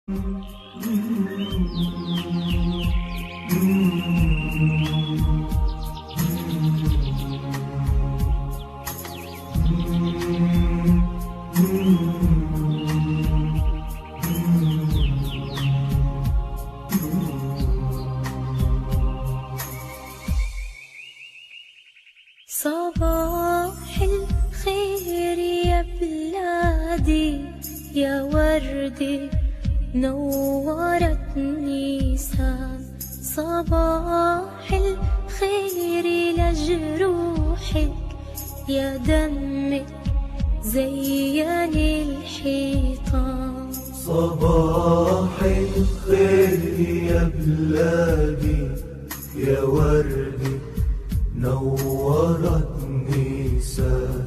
صباح الخير يا بلادي يا وردي نورت نيسان. صباح الخير لجروحك يا دمك زين الحيطان. صباح الخير يا بلادي يا وردي نورت نيسان.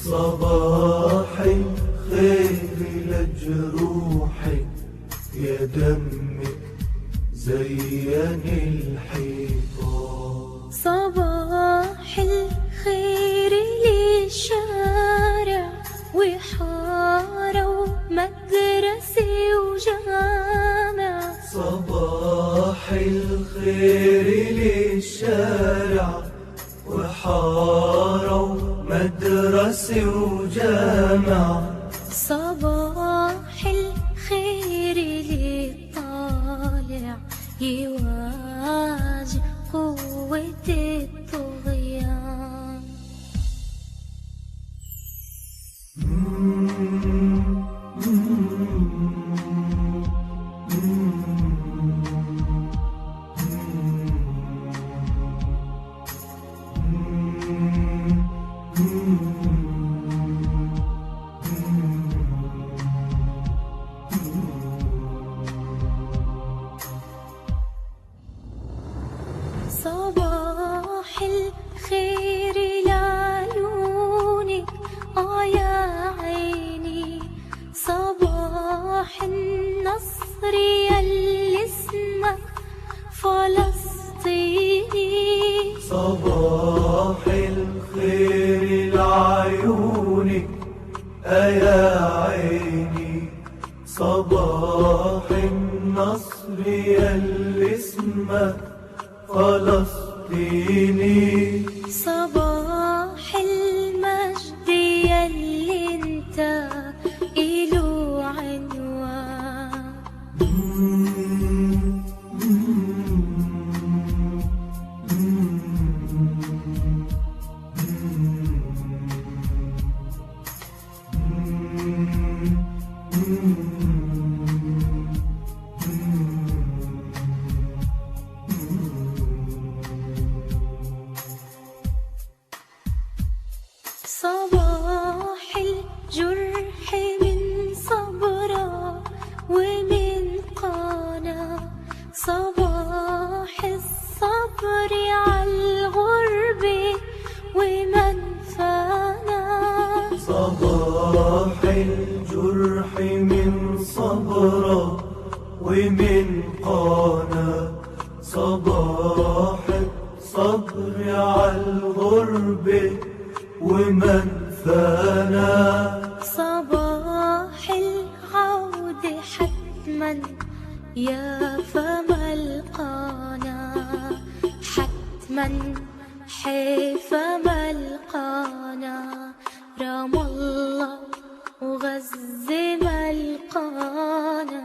صباح الخير لجروحك يا دمك زين الحيطان. صباح الخير للشارع وحارة ومدرسة وجامع. صباح الخير للشارع وحارة ومدرسة وجامع. صباح الخير للطالع يواجه قوة الطغيان. صباح الخير لعيونك يا عيني. صباح النصر يلي اسمك فلسطيني. صباح الخير لعيونك يا عيني. صباح النصر يلي اسمك فلسطيني. صباح المجد يلي انت إلو عنوان. صباح الجرح من صبرة ومن قانا. صباح الصبر عالغربة ومن فانا. صباح الجرح من صبرة ومن قانا. صباح الصبر عالغربة ومن فانا. صباح العودة حتما يا فما القانا. حتما حيفا ملقانا. رام الله وغزة ملقانا.